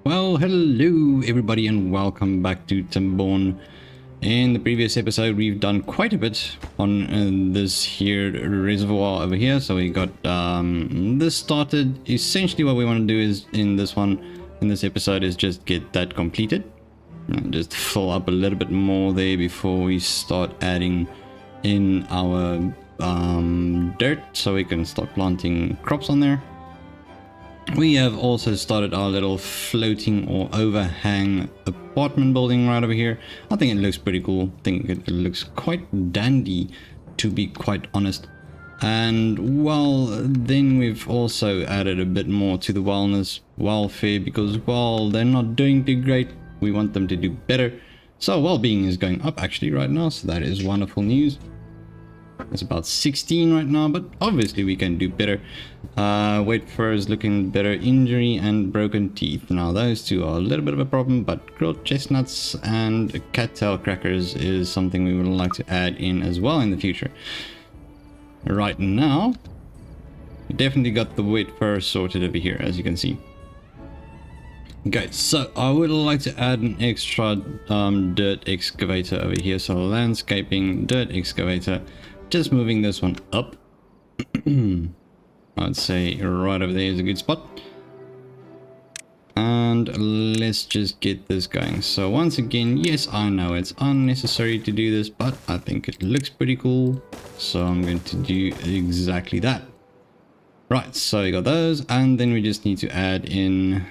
Well, hello everybody and welcome back to TIMBERBORN. In the previous episode we've done quite a bit on this here reservoir over here. So we got this started. Essentially what we want to do is in this episode is just get that completed. Just fill up a little bit more there before we start adding in our dirt so we can start planting crops on there. We have also started our little floating or overhang apartment building right over here. I think it looks pretty cool. I think it looks quite dandy, to be quite honest. And well, then we've also added a bit more to the welfare, because while they're not doing too great, we want them to do better. So well-being is going up actually right now, so that is wonderful news. It's about 16 right now, but obviously we can do better. Weight fur is looking better. Injury and broken teeth. Now those two are a little bit of a problem, but grilled chestnuts and cattail crackers is something we would like to add in as well in the future. Right now, we definitely got the weight fur sorted over here, as you can see. Okay, so I would like to add an extra dirt excavator over here. So landscaping, dirt excavator. Just moving this one up. I'd say right over there is a good spot. And let's just get this going. So once again, yes, I know it's unnecessary to do this, but I think it looks pretty cool. So I'm going to do exactly that. Right, so we got those, and then we just need to add in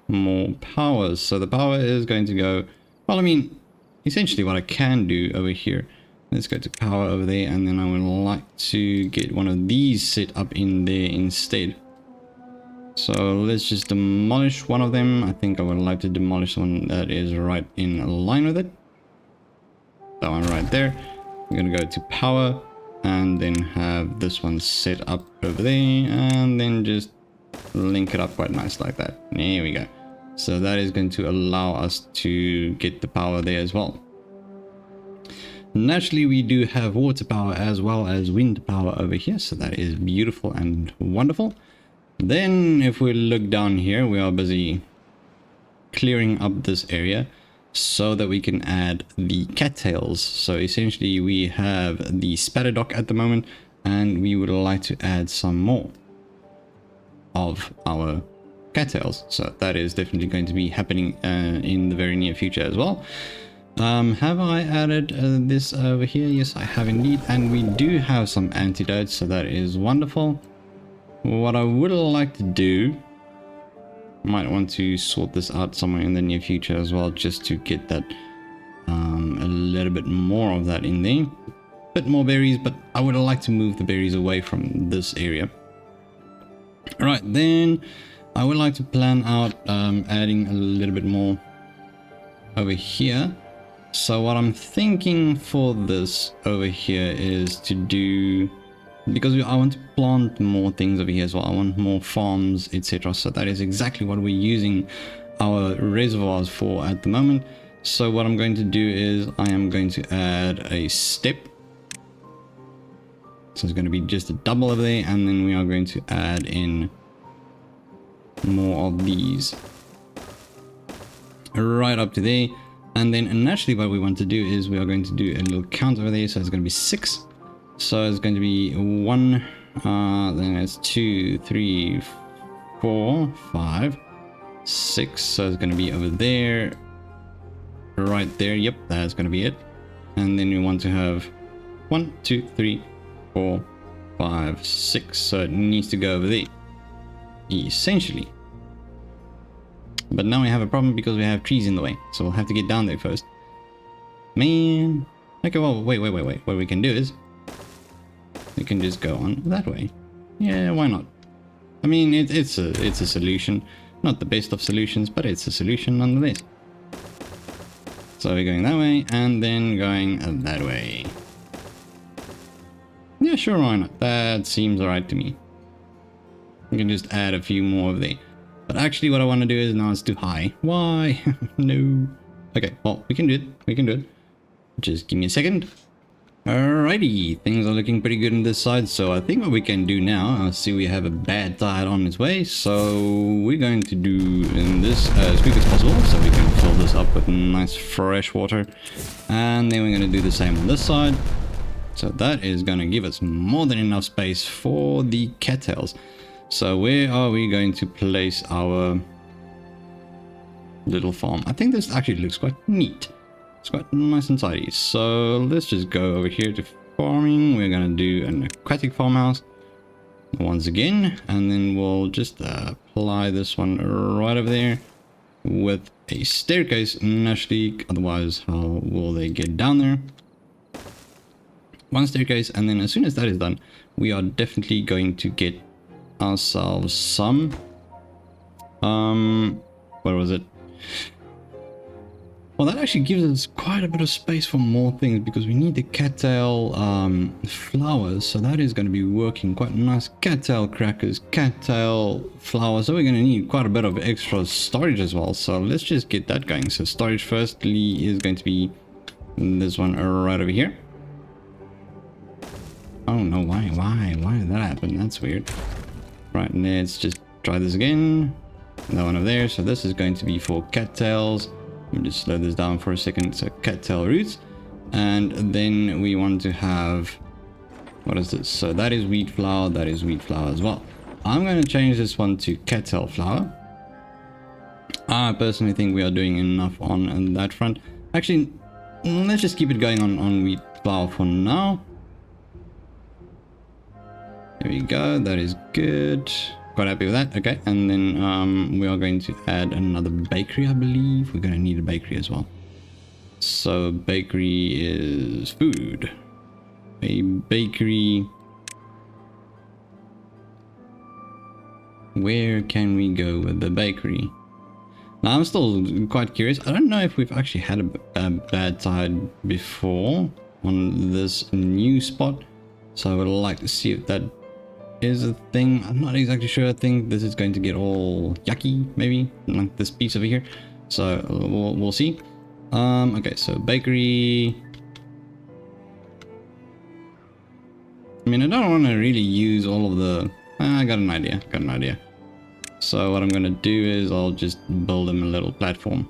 more power. So the power is going to go, well, I mean, essentially what I can do over here. Let's go to power over there, and then I would like to get one of these set up in there instead. So let's just demolish one of them. I think I would like to demolish one that is right in line with it. That one right there. I'm gonna go to power and then have this one set up over there, and then just link it up quite nice like that. There we go. So that is going to allow us to get the power there as well. Naturally, we do have water power as well as wind power over here, so that is beautiful and wonderful. Then if we look down here, we are busy clearing up this area so that we can add the cattails. So essentially we have the spatter dock at the moment, and we would like to add some more of our cattails. So that is definitely going to be happening in the very near future as well. Have I added this over here? Yes, I have indeed, and we do have some antidotes, so that is wonderful. What I would like to do, might want to sort this out somewhere in the near future as well, just to get that a little bit more of that in there. Bit more berries, but I would like to move the berries away from this area. Alright, then I would like to plan out adding a little bit more over here. So what I'm thinking for this over here is to do, because I want to plant more things over here as well. I want more farms, etc. So that is exactly what we're using our reservoirs for at the moment. So what I'm going to do is I am going to add a step. So it's going to be just a double over there, and then we are going to add in more of these right up to there. And then naturally what we want to do is we are going to do a little count over there. So it's going to be 6. So it's going to be 1, then it's 2, 3, 4, 5, 6. So it's going to be over there, right there. Yep, that's going to be it. And then we want to have 1, 2, 3, 4, 5, 6. So it needs to go over there, essentially. But now we have a problem because we have trees in the way, so we'll have to get down there first. Man. Okay, well, wait. What we can do is we can just go on that way. Yeah, why not? I mean, it's a solution. Not the best of solutions, but it's a solution nonetheless. So we're going that way, and then going that way. Yeah, sure, why not? That seems alright to me. We can just add a few more of there. But actually what I want to do is, now it's too high. Why? No. Okay, well, we can do it. We can do it. Just give me a second. Alrighty, things are looking pretty good on this side, so I think what we can do now, I see we have a bad tide on its way, so we're going to do in this as quick as possible, so we can fill this up with nice fresh water, and then we're going to do the same on this side, so that is going to give us more than enough space for the cattails. So where are we going to place our little farm? I think this actually looks quite neat. It's quite nice and tidy. So let's just go over here to farming. We're gonna do an aquatic farmhouse once again, and then we'll just apply this one right over there with a staircase naturally. Otherwise, how will they get down there? One staircase, and then as soon as that is done, we are definitely going to get ourselves some what was it? Well, that actually gives us quite a bit of space for more things, because we need the cattail flowers, so that is going to be working quite nice. Cattail crackers, cattail flowers, so we're going to need quite a bit of extra storage as well, so let's just get that going. So storage firstly is going to be this one right over here. Oh no, why did that happen? That's weird. Right, let's just try this again. That one over there, so this is going to be for cattails. Let me just slow this down for a second. So cattail roots, and then we want to have, what is this? So that is wheat flour, that is wheat flour as well. I'm going to change this one to cattail flour. I personally think we are doing enough on that front. Actually, let's just keep it going on wheat flour for now. There we go, that is good. Quite happy with that. Okay, and then we are going to add another bakery. I believe we're going to need a bakery as well. So bakery is food. A bakery. Where can we go with the bakery? Now I'm still quite curious. I don't know if we've actually had a bad tide before on this new spot, so I would like to see if that is a thing. I'm not exactly sure. I think this is going to get all yucky, maybe, like this piece over here. So we'll see. Okay, so bakery. I mean, I don't want to really use all of the... I got an idea. So what I'm going to do is I'll just build them a little platform.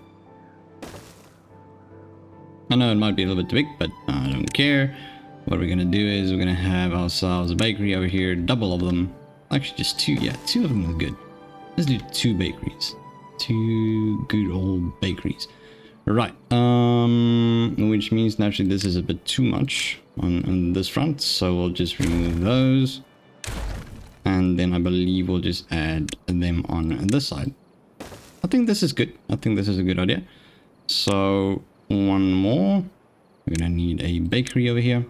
I know it might be a little bit too big, but I don't care. What we're going to do is we're going to have ourselves a bakery over here, double of them. Actually, just two. Yeah, two of them is good. Let's do two bakeries. Two good old bakeries. Right. Which means naturally this is a bit too much on this front. So we'll just remove those. And then I believe we'll just add them on this side. I think this is good. I think this is a good idea. So one more. We're going to need a bakery over here.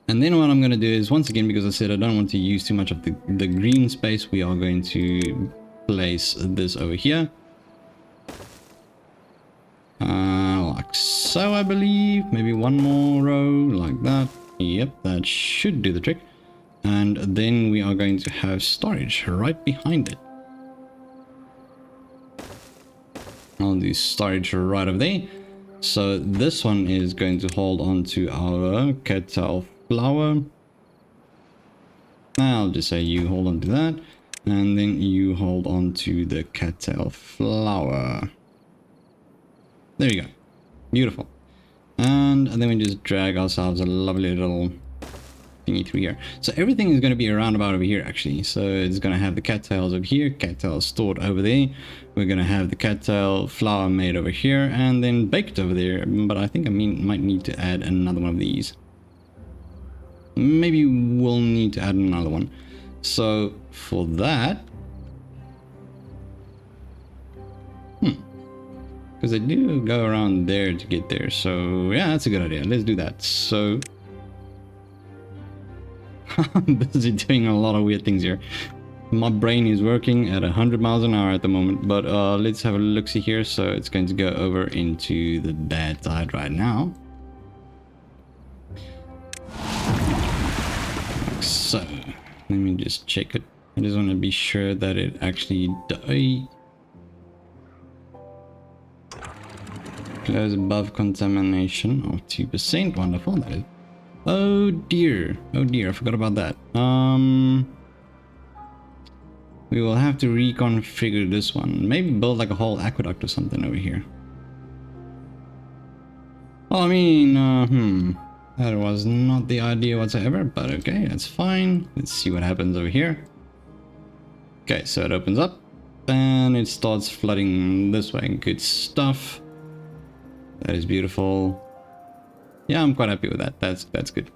And then what I'm going to do is, once again, because I said I don't want to use too much of the green space, we are going to place this over here. Like so, I believe. Maybe one more row like that. Yep, that should do the trick. And then we are going to have storage right behind it. I'll do storage right over there. So this one is going to hold on to our cattail flour. I'll just say you hold on to that, and then you hold on to the cattail flour. There you go. Beautiful. And then we just drag ourselves a lovely little thingy through here. So everything is going to be around about over here, actually. So it's going to have the cattails over here, cattails stored over there. We're going to have the cattail flour made over here and then baked over there. But I think I might need to add another one of these. Maybe we'll need to add another one. So for that, because they do go around there to get there. So yeah, that's a good idea. Let's do that. So I'm busy doing a lot of weird things here. My brain is working at 100 miles an hour at the moment, but let's have a look-see here. So it's going to go over into the bad side right now. So let me just check it. I just want to be sure that it actually Close above contamination of 2%. Wonderful. That is. Oh dear. Oh dear. I forgot about that. We will have to reconfigure this one. Maybe build like a whole aqueduct or something over here. Well, I mean, that was not the idea whatsoever, but okay, that's fine. Let's see what happens over here. Okay, so it opens up and it starts flooding this way. Good stuff. That is beautiful. Yeah, I'm quite happy with that. That's good.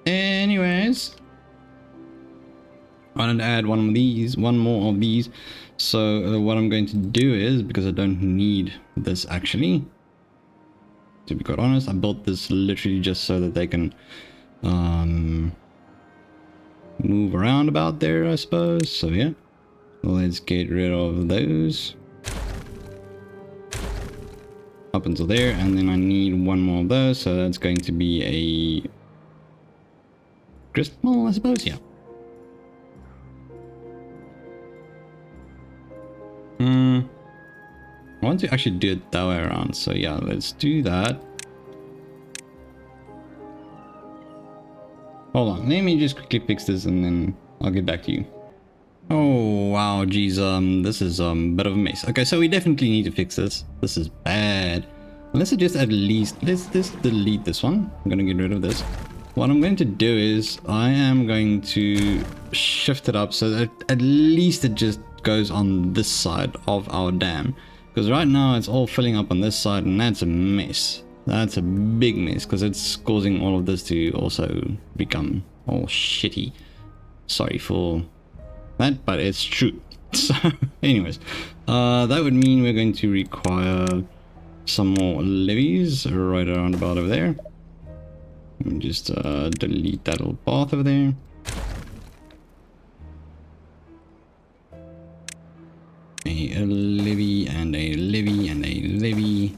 Anyways, I wanted to add one more of these. So what I'm going to do is, because I don't need this actually, to be quite honest, I built this literally just so that they can move around about there, I suppose. So yeah, let's get rid of those up until there, and then I need one more of those, so that's going to be a crystal, I suppose. Yeah. I want to actually do it that way around, so yeah, let's do that. Hold on, let me just quickly fix this and then I'll get back to you. Oh wow, geez, this is a bit of a mess. Okay, so we definitely need to fix this. This is bad. Let's just at least let's just delete this one. I'm gonna get rid of this. What I'm going to do is I am going to shift it up so that at least it just goes on this side of our dam, because right now it's all filling up on this side and that's a mess. That's a big mess because it's causing all of this to also become all shitty. Sorry for that, but it's true. So anyways, that would mean we're going to require some more levees right around about over there. Let me just delete that little path over there. A levee and a levee and a levee.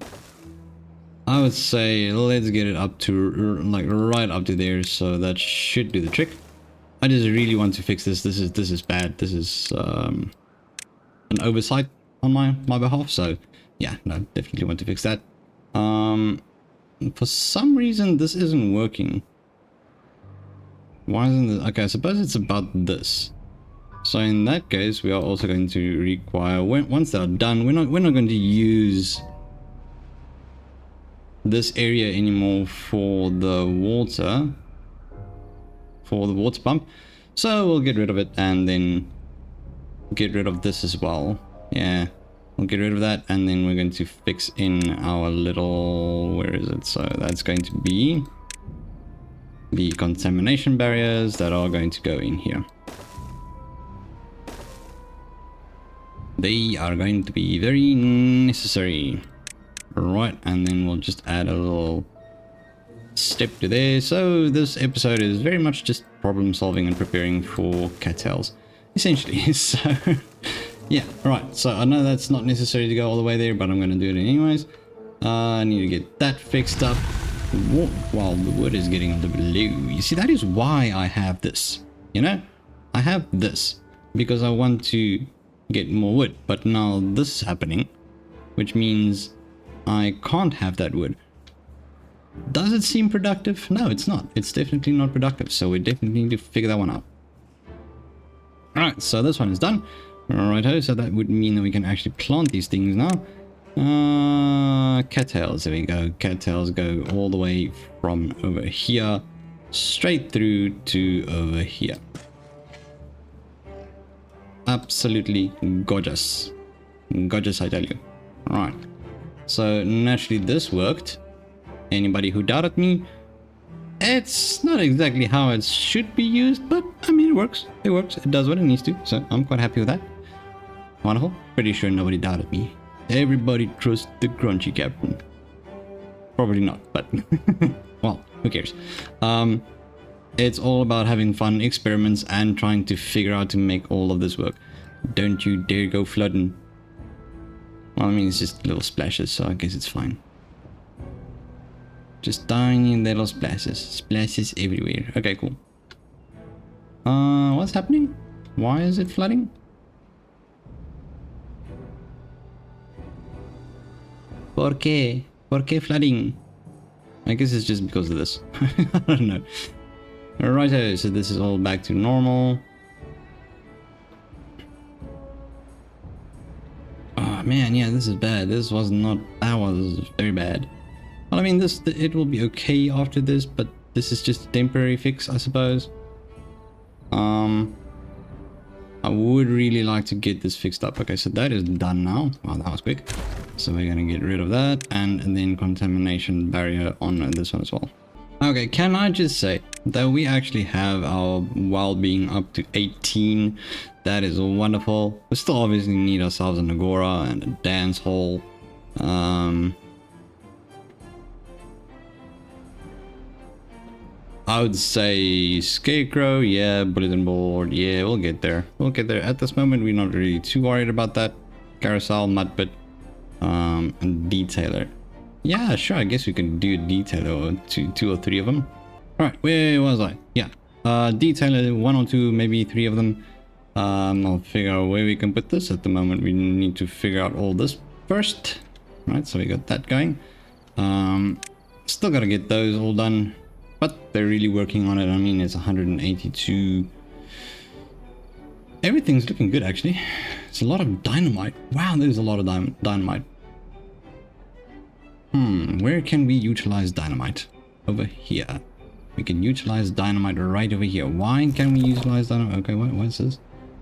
I would say let's get it up to like right up to there, so that should do the trick. I just really want to fix this. This is bad. This is an oversight on my behalf. So yeah, no, definitely want to fix that. For some reason this isn't working. Why isn't it? Okay, I suppose it's about this. So in that case, we are also going to require, once they're done, we're not going to use this area anymore for the water pump. So we'll get rid of it and then get rid of this as well. Yeah, we'll get rid of that, and then we're going to fix in our little, where is it? So that's going to be the contamination barriers that are going to go in here. They are going to be very necessary. Right, and then we'll just add a little step to there. So this episode is very much just problem solving and preparing for cattails, essentially. So yeah, right, so I know that's not necessary to go all the way there, but I'm going to do it anyways. I need to get that fixed up while the wood is getting the blue. You see, that is why I have this, you know, I have this because I want to get more wood, but now this is happening, which means I can't have that wood. Does it seem productive? No, it's not. It's definitely not productive, so we definitely need to figure that one out. Alright, so this one is done. Righto, so that would mean that we can actually plant these things now. Cattails, there we go. Cattails go all the way from over here straight through to over here. Absolutely gorgeous. Gorgeous, I tell you. Right. So naturally this worked. Anybody who doubted me, it's not exactly how it should be used, but I mean it works. It works. It does what it needs to. So I'm quite happy with that. Wonderful. Pretty sure nobody doubted me. Everybody trusts the Crunchy Captain. Probably not, but well, who cares? It's all about having fun experiments and trying to figure out to make all of this work. Don't you dare go flooding. Well, I mean, it's just little splashes, so I guess it's fine. Just tiny little splashes. Splashes everywhere. Okay, cool. What's happening? Why is it flooding? ¿Por qué? ¿Por qué flooding? I guess it's just because of this. I don't know. Alright, so this is all back to normal. Oh man, yeah, this is bad. This was not... That was very bad. Well, I mean, it will be okay after this, but this is just a temporary fix, I suppose. I would really like to get this fixed up. Okay, so that is done now. Wow, that was quick. So we're gonna get rid of that, and then contamination barrier on this one as well. Okay, can I just say that we actually have our well-being up to 18. That is wonderful. We still obviously need ourselves an agora and a dance hall. I would say scarecrow, yeah, bulletin board, yeah, we'll get there. We'll get there. At this moment, we're not really too worried about that. Carousel, mud pit, and detailer. Yeah, sure, I guess we can do a detailer, two or three of them. Alright, where was I? Yeah, detailer, 1 or 2, maybe 3 of them. I'll figure out where we can put this. At the moment, we need to figure out all this first. Right, so we got that going. Still gotta get those all done. But they're really working on it. I mean, it's 182. Everything's looking good, actually. It's a lot of dynamite. Wow, there's a lot of dynamite. Where can we utilize dynamite? Over here. We can utilize dynamite right over here. Why can we utilize dynamite? Okay, what's this?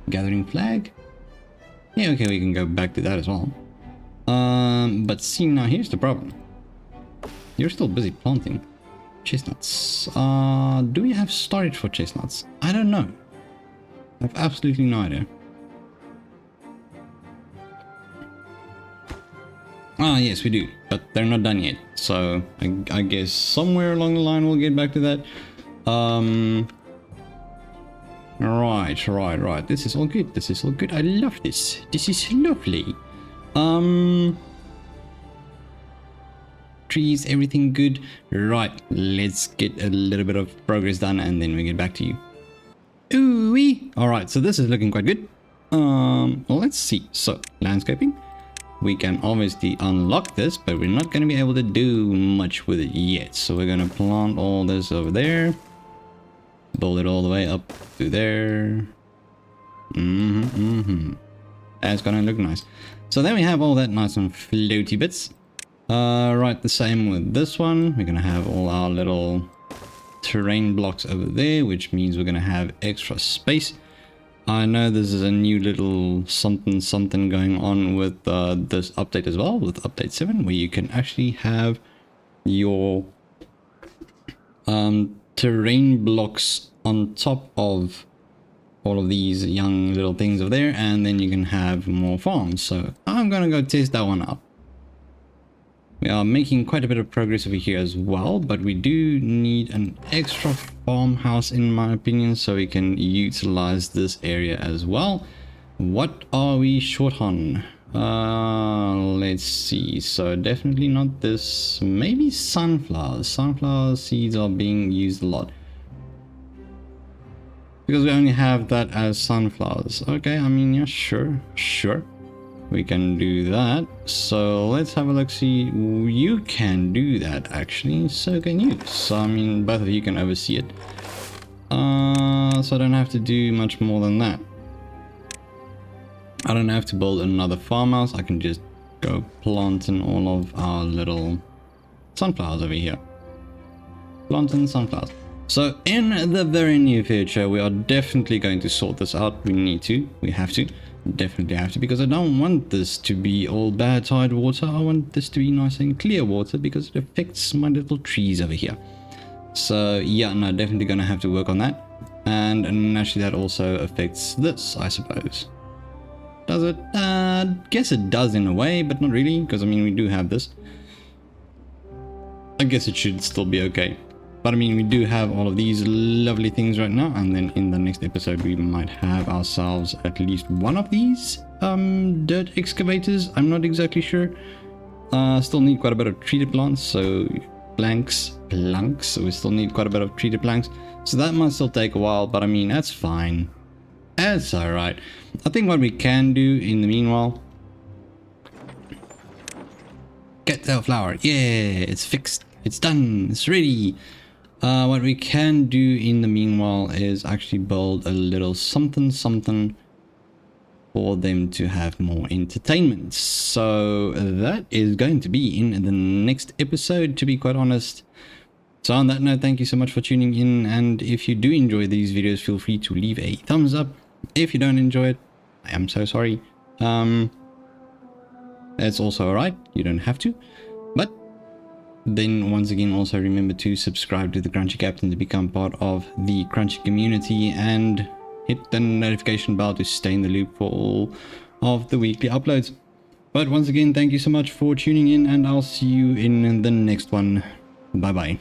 Gathering flag? Yeah, okay, we can go back to that as well. But see, now here's the problem. You're still busy planting. Chestnuts. Do we have storage for chestnuts? I don't know. I have absolutely no idea. Ah, yes, we do, but they're not done yet. So I guess somewhere along the line we'll get back to that. Right. This is all good. This is all good. I love this. This is lovely. Trees, everything good. Right, let's get a little bit of progress done and then we get back to you. Ooh-wee. All right, so this is looking quite good. Let's see. So landscaping, we can obviously unlock this, but we're not going to be able to do much with it yet. So we're going to plant all this over there, build it all the way up to there. That's gonna look nice. So then we have all that nice and floaty bits. Right, the same with this one. We're gonna have all our little terrain blocks over there, which means we're gonna have extra space. I know this is a new little something going on with this update as well, with update 7, where you can actually have your terrain blocks on top of all of these young little things over there, and then you can have more farms. So I'm gonna go test that one out. We are making quite a bit of progress over here as well, but we do need an extra farmhouse in my opinion, so we can utilize this area as well. What are we short on? Let's see. So definitely not this. Maybe sunflowers. Sunflower seeds are being used a lot, because we only have that as sunflowers. Okay, I mean, yeah, sure. We can do that. So let's have a look. See, you can do that actually. So can you. So I mean, both of you can oversee it. So I don't have to do much more than that. I don't have to build another farmhouse. I can just go planting all of our little sunflowers over here. Planting sunflowers. So in the very near future, we are definitely going to sort this out. We have to. Definitely have to, because I don't want this to be all bad tide water. I want this to be nice and clear water, because it affects my little trees over here. So yeah, no, definitely gonna have to work on that. And naturally that also affects this, I suppose. Does it? Guess it does in a way, but not really, because I mean, we do have this. I guess it should still be okay. But I mean, we do have all of these lovely things right now, and then in the next episode we might have ourselves at least one of these dirt excavators. I'm not exactly sure. Still need quite a bit of treated plants, so planks, so we still need quite a bit of treated planks. So that might still take a while, but I mean, that's fine. That's alright. I think what we can do in the meanwhile, get cocktail flower. Yeah, it's fixed. It's done. It's ready. What we can do in the meanwhile is actually build a little something for them to have more entertainment. So that is going to be in the next episode, to be quite honest. So on that note, thank you so much for tuning in, and if you do enjoy these videos, feel free to leave a thumbs up. If you don't enjoy it, I am so sorry. That's also alright, you don't have to. But then once again, also remember to subscribe to the Crunchy Captain to become part of the Crunchy community, and hit the notification bell to stay in the loop for all of the weekly uploads. But once again, thank you so much for tuning in, and I'll see you in the next one. Bye bye.